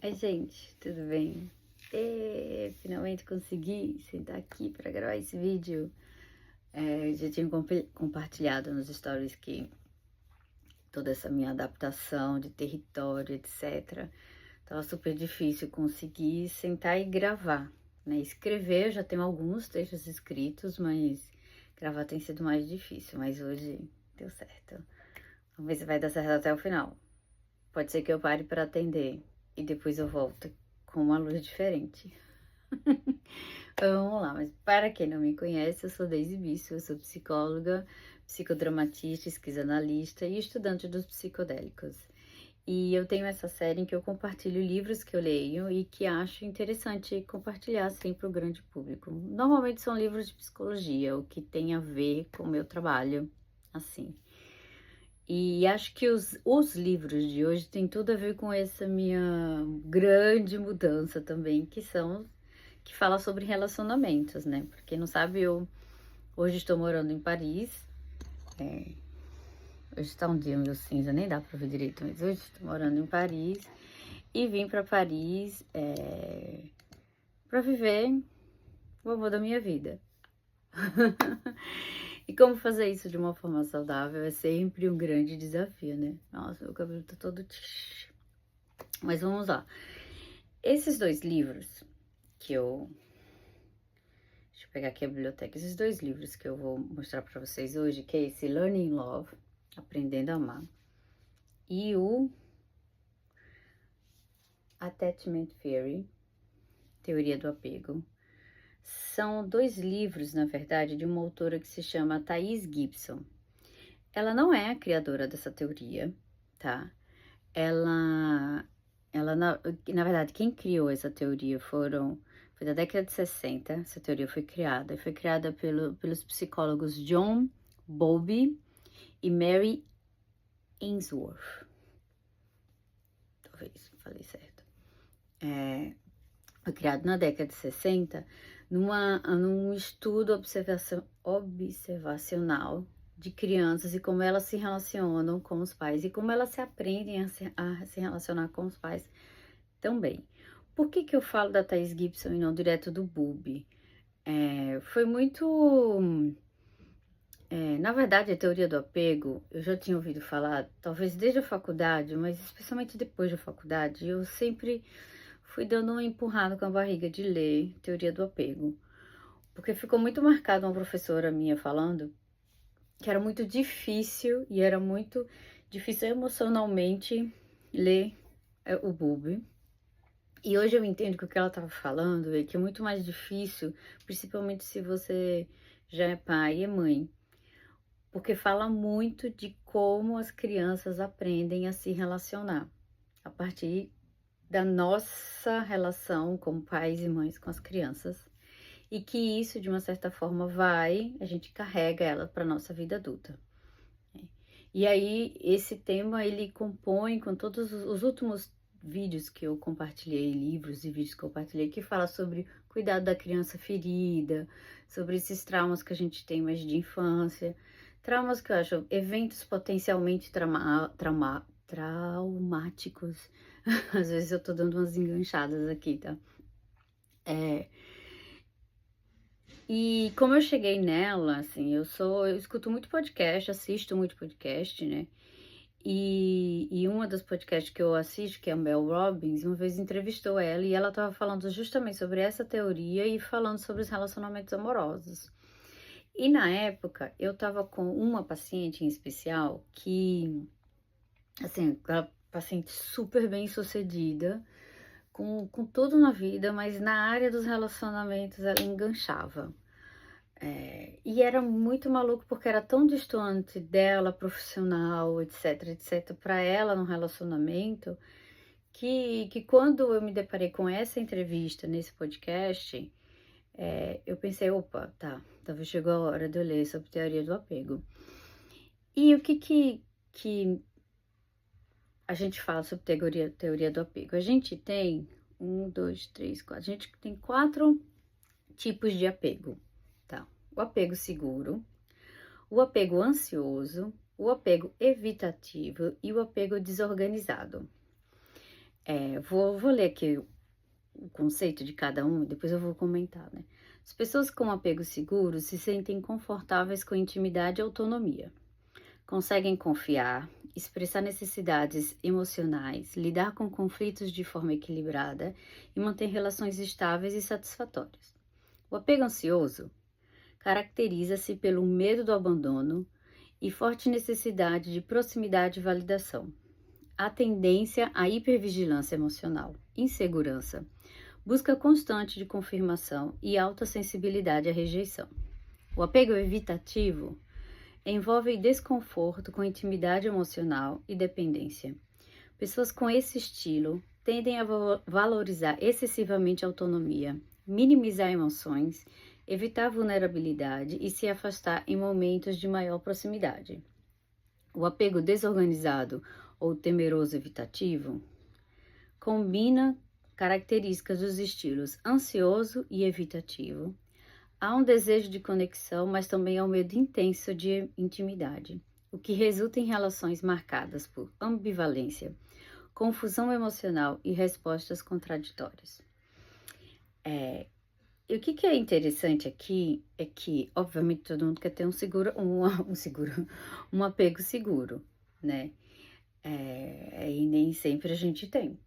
Oi, gente, tudo bem? Finalmente consegui sentar aqui para gravar esse vídeo. Já tinha compartilhado nos stories que toda essa minha adaptação de território, etc. Tava super difícil conseguir sentar e gravar, né? Escrever, eu já tenho alguns textos escritos, mas gravar tem sido mais difícil. Mas hoje deu certo. Vamos ver se vai dar certo até o final. Pode ser que eu pare para atender e depois eu volto com uma luz diferente. Vamos lá, mas para quem não me conhece, eu sou Deise Bisso, eu sou psicóloga, psicodramatista, esquizoanalista e estudante dos psicodélicos. E eu tenho essa série em que eu compartilho livros que eu leio e que acho interessante compartilhar assim para o grande público. Normalmente são livros de psicologia, o que tem a ver com o meu trabalho, assim. E acho que os livros de hoje têm tudo a ver com essa minha grande mudança também, que fala sobre relacionamentos, né? Pra quem não sabe, eu hoje estou morando em Paris. Hoje tá um dia meio cinza, nem dá pra ver direito, mas hoje estou morando em Paris e vim pra Paris pra viver o amor da minha vida. E como fazer isso de uma forma saudável é sempre um grande desafio, né? Nossa, meu cabelo tá todo... Mas vamos lá. Esses dois livros que eu... Deixa eu pegar aqui a biblioteca. Esses dois livros que eu vou mostrar pra vocês hoje, que é esse Learning Love, Aprendendo a Amar, e o Attachment Theory, Teoria do Apego. São dois livros, na verdade, de uma autora que se chama Thaís Gibson. Ela não é a criadora dessa teoria, tá? Na verdade, quem criou essa teoria foi da década de 60, essa teoria foi criada. E foi criada pelos psicólogos John Bowlby e Mary Ainsworth. Talvez, falei certo. Foi criado na década de 60 num estudo observacional de crianças e como elas se relacionam com os pais e como elas se aprendem a se relacionar com os pais também. Por que eu falo da Thaís Gibson e não direto do Bowlby? Foi muito... na verdade, a teoria do apego, eu já tinha ouvido falar, talvez desde a faculdade, mas especialmente depois da faculdade, eu sempre fui dando uma empurrada com a barriga de ler teoria do apego. Porque ficou muito marcado uma professora minha falando que era muito difícil e era muito difícil emocionalmente ler o Bowlby. E hoje eu entendo que o que ela estava falando é que é muito mais difícil, principalmente se você já é pai e é mãe, porque fala muito de como as crianças aprendem a se relacionar a partir da nossa relação como pais e mães com as crianças. E que isso, de uma certa forma, a gente carrega ela para nossa vida adulta. E aí, esse tema, ele compõe com todos os últimos vídeos que eu compartilhei, livros e vídeos que eu compartilhei, que fala sobre cuidado da criança ferida, sobre esses traumas que a gente tem mais de infância, traumas que eu acho, eventos potencialmente traumáticos. Às vezes eu tô dando umas enganchadas aqui, tá? E como eu cheguei nela, assim, eu escuto muito podcast, assisto muito podcast, né? E uma das podcasts que eu assisto, que é a Mel Robbins, uma vez entrevistou ela e ela estava falando justamente sobre essa teoria e falando sobre os relacionamentos amorosos. E na época, eu estava com uma paciente em especial que, assim, uma paciente super bem sucedida, com tudo na vida, mas na área dos relacionamentos ela enganchava. E era muito maluco porque era tão distante dela, profissional, etc, etc, para ela no relacionamento, que quando eu me deparei com essa entrevista nesse podcast, eu pensei, opa, tá, talvez chegou a hora de eu ler sobre teoria do apego. E o que a gente fala sobre teoria do apego? A gente tem a gente tem 4 tipos de apego, tá? O apego seguro, o apego ansioso, o apego evitativo e o apego desorganizado. Vou ler aqui o conceito de cada um, depois eu vou comentar, né? As pessoas com apego seguro se sentem confortáveis com intimidade e autonomia. Conseguem confiar, expressar necessidades emocionais, lidar com conflitos de forma equilibrada e manter relações estáveis e satisfatórias. O apego ansioso caracteriza-se pelo medo do abandono e forte necessidade de proximidade e validação. A tendência à hipervigilância emocional, insegurança, busca constante de confirmação e alta sensibilidade à rejeição. O apego evitativo envolve desconforto com intimidade emocional e dependência. Pessoas com esse estilo tendem a valorizar excessivamente a autonomia, minimizar emoções, evitar vulnerabilidade e se afastar em momentos de maior proximidade. O apego desorganizado ou temeroso evitativo combina características dos estilos ansioso e evitativo. Há um desejo de conexão, mas também há um medo intenso de intimidade, o que resulta em relações marcadas por ambivalência, confusão emocional e respostas contraditórias. E o que é interessante aqui é que, obviamente, todo mundo quer ter um apego seguro, né? E nem sempre a gente tem.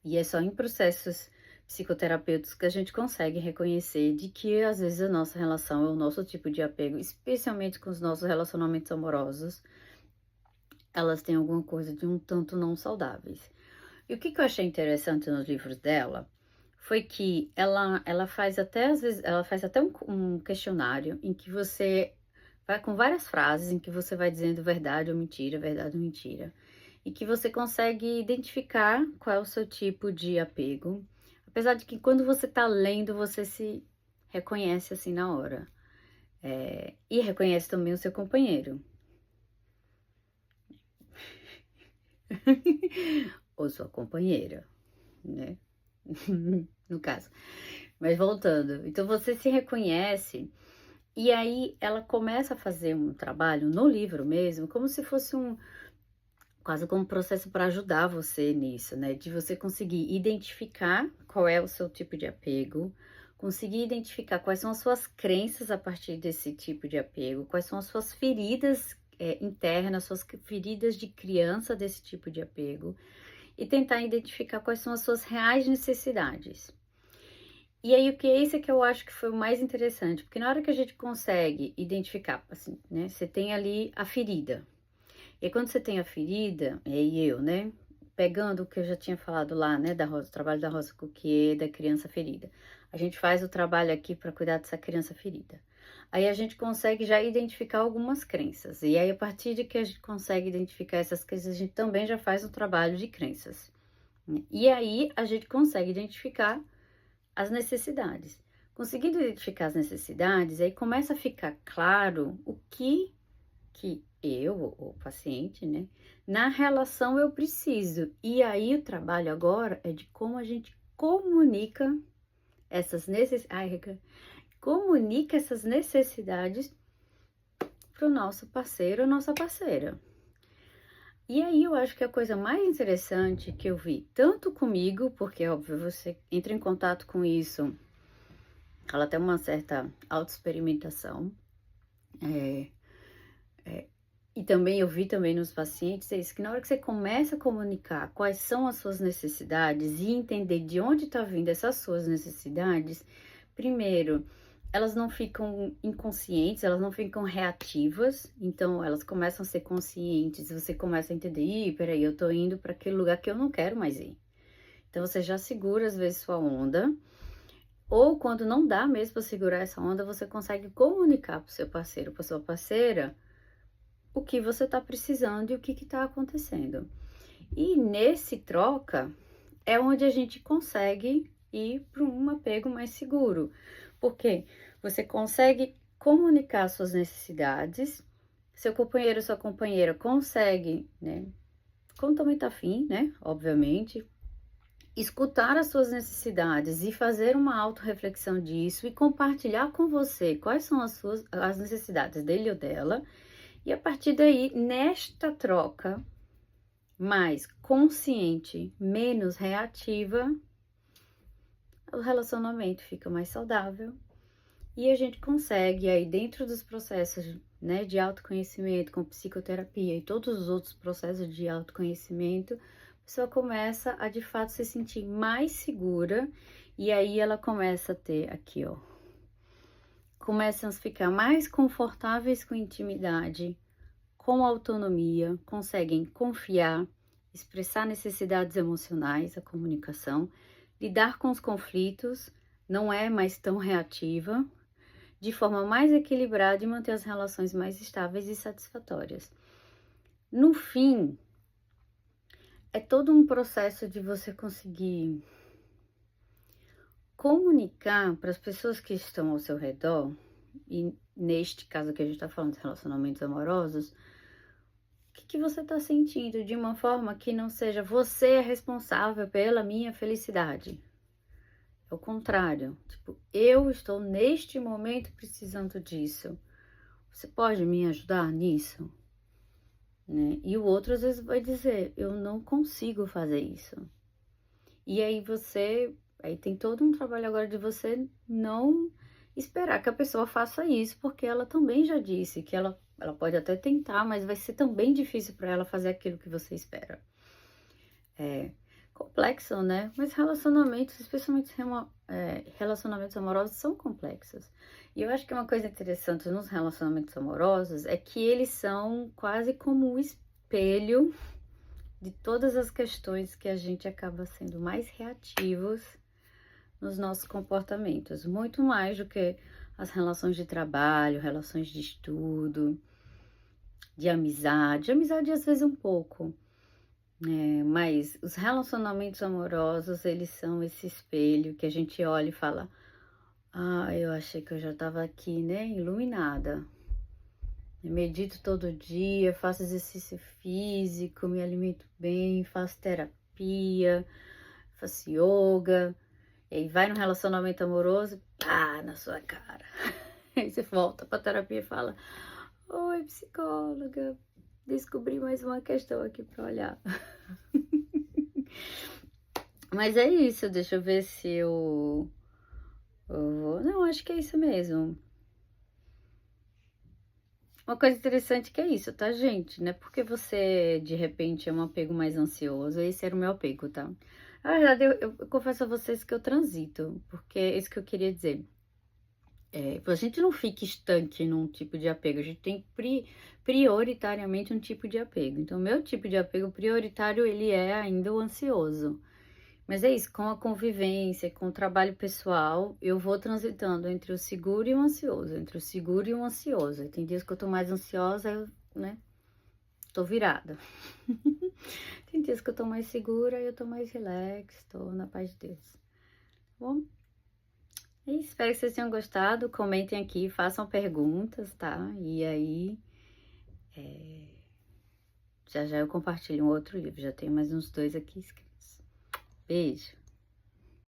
E é só em processos psicoterapêuticos que a gente consegue reconhecer de que, às vezes, a nossa relação é o nosso tipo de apego, especialmente com os nossos relacionamentos amorosos, elas têm alguma coisa de um tanto não saudáveis. E o que eu achei interessante nos livros dela foi que ela faz até, às vezes, ela faz até um questionário em que você vai com várias frases em que você vai dizendo verdade ou mentira, e que você consegue identificar qual é o seu tipo de apego, apesar de que quando você tá lendo, você se reconhece assim na hora. E reconhece também o seu companheiro. Ou sua companheira, né? No caso. Mas voltando, então você se reconhece, e aí ela começa a fazer um trabalho no livro mesmo, como se fosse quase como um processo para ajudar você nisso, né? De você conseguir identificar qual é o seu tipo de apego, conseguir identificar quais são as suas crenças a partir desse tipo de apego, quais são as suas feridas internas, suas feridas de criança desse tipo de apego, e tentar identificar quais são as suas reais necessidades. E aí, o que é isso que eu acho que foi o mais interessante, porque na hora que a gente consegue identificar, assim, né? Você tem ali a ferida. E quando você tem a ferida, né? Pegando o que eu já tinha falado lá, né? Do trabalho da Rosa Cuquier, da criança ferida. A gente faz o trabalho aqui para cuidar dessa criança ferida. Aí a gente consegue já identificar algumas crenças. E aí, a partir de que a gente consegue identificar essas crenças, a gente também já faz um trabalho de crenças. E aí, a gente consegue identificar as necessidades. Conseguindo identificar as necessidades, aí começa a ficar claro o que eu, o paciente, né, na relação eu preciso. E aí o trabalho agora é de como a gente comunica essas necessidades, comunica essas necessidades para o nosso parceiro ou nossa parceira. E aí eu acho que a coisa mais interessante que eu vi, tanto comigo, porque óbvio você entra em contato com isso, ela tem uma certa autoexperimentação, e também eu vi também nos pacientes, é isso, que na hora que você começa a comunicar quais são as suas necessidades e entender de onde está vindo essas suas necessidades, primeiro, elas não ficam inconscientes, elas não ficam reativas, então elas começam a ser conscientes, você começa a entender, peraí, eu tô indo para aquele lugar que eu não quero mais ir. Então você já segura às vezes sua onda, ou quando não dá mesmo para segurar essa onda, você consegue comunicar para o seu parceiro, para sua parceira, o que você está precisando e o que está acontecendo. E nesse troca é onde a gente consegue ir para um apego mais seguro, porque você consegue comunicar suas necessidades, seu companheiro ou sua companheira consegue, né, como também tá afim, né, obviamente, escutar as suas necessidades e fazer uma autorreflexão disso e compartilhar com você quais são as necessidades dele ou dela, e a partir daí, nesta troca, mais consciente, menos reativa, o relacionamento fica mais saudável e a gente consegue aí dentro dos processos, né, de autoconhecimento com psicoterapia e todos os outros processos de autoconhecimento, a pessoa começa a de fato se sentir mais segura e aí ela começa a ter aqui, ó, começam a ficar mais confortáveis com intimidade, com autonomia, conseguem confiar, expressar necessidades emocionais, a comunicação, lidar com os conflitos, não é mais tão reativa, de forma mais equilibrada e manter as relações mais estáveis e satisfatórias. No fim, é todo um processo de você conseguir comunicar para as pessoas que estão ao seu redor, e neste caso que a gente está falando de relacionamentos amorosos, o que você está sentindo de uma forma que não seja você é responsável pela minha felicidade. É o contrário, tipo, eu estou neste momento precisando disso. Você pode me ajudar nisso? Né? E o outro às vezes vai dizer, eu não consigo fazer isso. E aí tem todo um trabalho agora de você não esperar que a pessoa faça isso, porque ela também já disse que ela pode até tentar, mas vai ser também difícil para ela fazer aquilo que você espera. É complexo, né? Mas relacionamentos, especialmente relacionamentos amorosos, são complexos. E eu acho que uma coisa interessante nos relacionamentos amorosos é que eles são quase como um espelho de todas as questões que a gente acaba sendo mais reativos nos nossos comportamentos, muito mais do que as relações de trabalho, relações de estudo, de amizade às vezes um pouco. Mas os relacionamentos amorosos, eles são esse espelho que a gente olha e fala, ah, eu achei que eu já estava aqui, né, iluminada. Eu medito todo dia, faço exercício físico, me alimento bem, faço terapia, faço yoga, e aí vai no relacionamento amoroso, pá, na sua cara. Aí você volta pra terapia e fala, oi, psicóloga, descobri mais uma questão aqui para olhar. Mas é isso, deixa eu ver se eu vou. Não, acho que é isso mesmo. Uma coisa interessante que é isso, tá, gente? Não é porque você, de repente, é um apego mais ansioso. Esse era o meu apego, tá? Na verdade, eu confesso a vocês que eu transito, porque é isso que eu queria dizer. A gente não fica estanque num tipo de apego, a gente tem prioritariamente um tipo de apego. Então, meu tipo de apego prioritário, ele é ainda o ansioso. Mas é isso, com a convivência, com o trabalho pessoal, eu vou transitando entre o seguro e o ansioso, entre o seguro e o ansioso. Tem dias que eu tô mais ansiosa, eu, né, tô virada. Tem dias que eu tô mais segura, eu tô mais relax, tô na paz de Deus. Tá bom? É isso, espero que vocês tenham gostado, comentem aqui, façam perguntas, tá? E aí, já já eu compartilho um outro livro, já tenho mais uns 2 aqui escritos. Beijo!